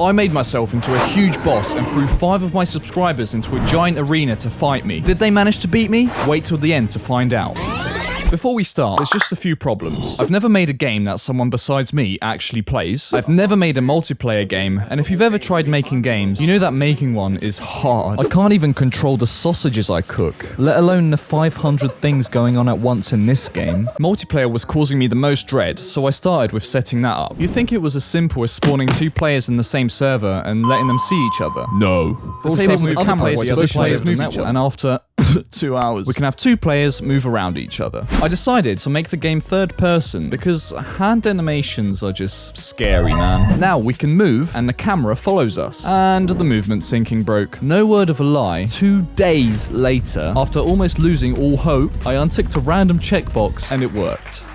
I made myself into a huge boss and threw 5 of my subscribers into a giant arena to fight me. Did they manage to beat me? Wait till the end to find out. Before we start, there's just a few problems. I've never made a game that someone besides me actually plays. I've never made a multiplayer game, and if you've ever tried making games, you know that making one is hard. I can't even control the sausages I cook, let alone the 500 things going on at once in this game. Multiplayer was causing me the most dread, so I started with setting that up. You'd think it was as simple as spawning 2 players in the same server and letting them see each other. No. Disabling the camera while both players move each other, and after 2 hours, we can have 2 players move around each other. I decided to make the game third person because hand animations are just scary, man. Now we can move and the camera follows us. And the movement syncing broke. No word of a lie, 2 days later, after almost losing all hope, I unticked a random checkbox and it worked.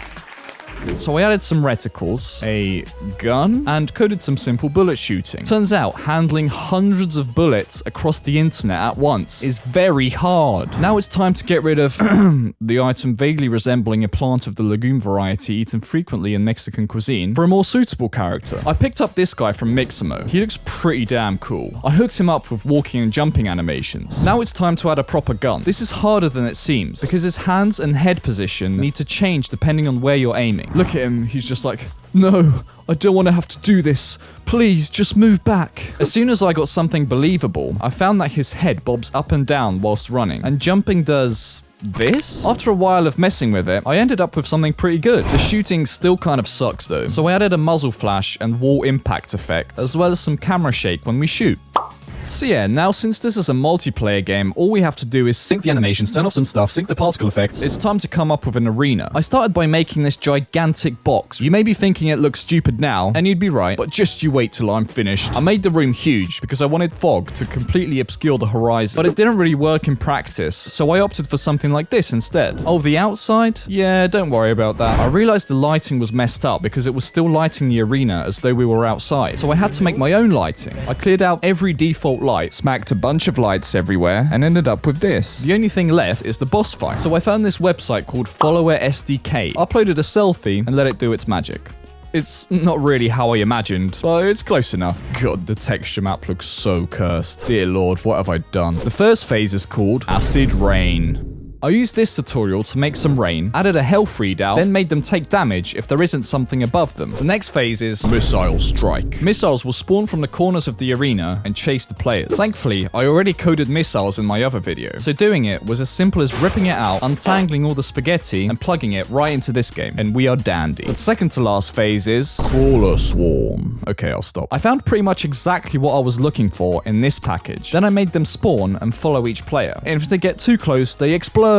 So I added some reticles, a gun, and coded some simple bullet shooting. Turns out, handling hundreds of bullets across the internet at once is very hard. Now it's time to get rid of the item vaguely resembling a plant of the legume variety eaten frequently in Mexican cuisine for a more suitable character. I picked up this guy from Mixamo. He looks pretty damn cool. I hooked him up with walking and jumping animations. Now it's time to add a proper gun. This is harder than it seems, because his hands and head position need to change depending on where you're aiming. Look at him, he's just like, no, I don't want to have to do this. Please, just move back. As soon as I got something believable, I found that his head bobs up and down whilst running, and jumping does this? After a while of messing with it, I ended up with something pretty good. The shooting still kind of sucks though, so I added a muzzle flash and wall impact effect, as well as some camera shake when we shoot. So yeah, now since this is a multiplayer game, all we have to do is sync the animations, turn off some stuff, sync the particle effects. It's time to come up with an arena. I started by making this gigantic box. You may be thinking it looks stupid now, and you'd be right, but just you wait till I'm finished. I made the room huge because I wanted fog to completely obscure the horizon, but it didn't really work in practice, so I opted for something like this instead. Oh, the outside? Yeah, don't worry about that. I realized the lighting was messed up because it was still lighting the arena as though we were outside, so I had to make my own lighting. I cleared out every default light, smacked a bunch of lights everywhere, and ended up with this. The only thing left is the boss fight. So I found this website called Follower SDK, uploaded a selfie, and let it do its magic. It's not really how I imagined, but it's close enough. God, the texture map looks so cursed. Dear Lord, what have I done? The first phase is called Acid Rain. I used this tutorial to make some rain, added a health readout, then made them take damage if there isn't something above them. The next phase is Missile Strike. Missiles will spawn from the corners of the arena and chase the players. Thankfully, I already coded missiles in my other video, so doing it was as simple as ripping it out, untangling all the spaghetti, and plugging it right into this game, and we are dandy. The second to last phase is Crawler Swarm. Okay, I'll stop. I found pretty much exactly what I was looking for in this package. Then I made them spawn and follow each player. And if they get too close, they explode.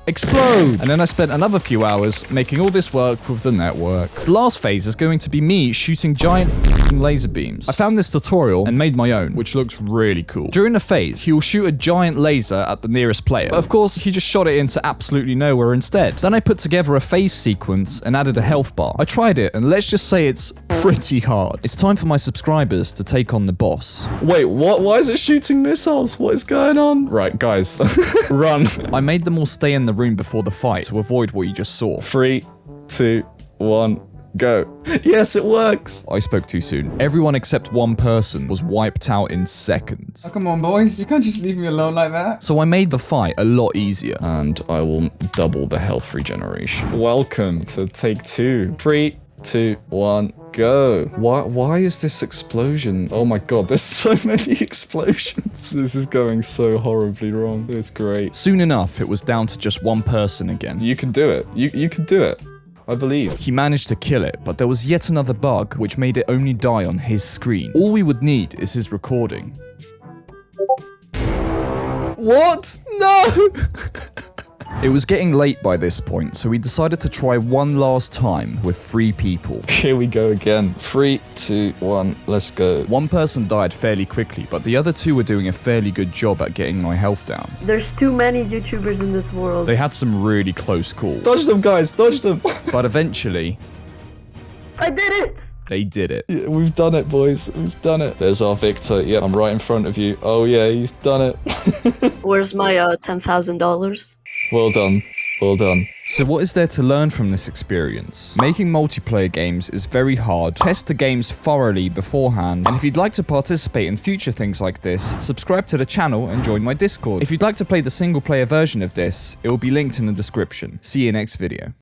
Explode! And then I spent another few hours making all this work with the network. The last phase is going to be me shooting giant laser beams. I found this tutorial and made my own, which looks really cool. During the phase, he will shoot a giant laser at the nearest player, but of course, he just shot it into absolutely nowhere instead. Then I put together a phase sequence and added a health bar. I tried it, and let's just say it's pretty hard. It's time for my subscribers to take on the boss. Wait, what? Why is it shooting missiles? What is going on? Right, guys, run. I made them all stay in the room before the fight to avoid what you just saw. 3, 2, 1, go. Yes, it works. I spoke too soon. Everyone except one person was wiped out in seconds. Oh, come on, boys. You can't just leave me alone like that. So I made the fight a lot easier, and I will double the health regeneration. Welcome to take 2. 3, 2, 1, go. Why is this explosion? Oh my god, there's so many explosions. This is going so horribly wrong. It's great. Soon enough, it was down to just one person again. You can do it. You can do it. I believe. He managed to kill it, but there was yet another bug which made it only die on his screen. All we would need is his recording. What? No! It was getting late by this point, so we decided to try one last time with 3 people. Here we go again. 3, 2, 1, let's go. One person died fairly quickly, but the other 2 were doing a fairly good job at getting my health down. There's too many YouTubers in this world. They had some really close calls. Dodge them, guys, dodge them! But eventually... I did it! They did it. Yeah, we've done it, boys. We've done it. There's our victor. Yeah, I'm right in front of you. Oh yeah, he's done it. Where's my $10,000? Well done. Well done. So what is there to learn from this experience? Making multiplayer games is very hard. Test the games thoroughly beforehand. And if you'd like to participate in future things like this, subscribe to the channel and join my Discord. If you'd like to play the single player version of this, it will be linked in the description. See you next video.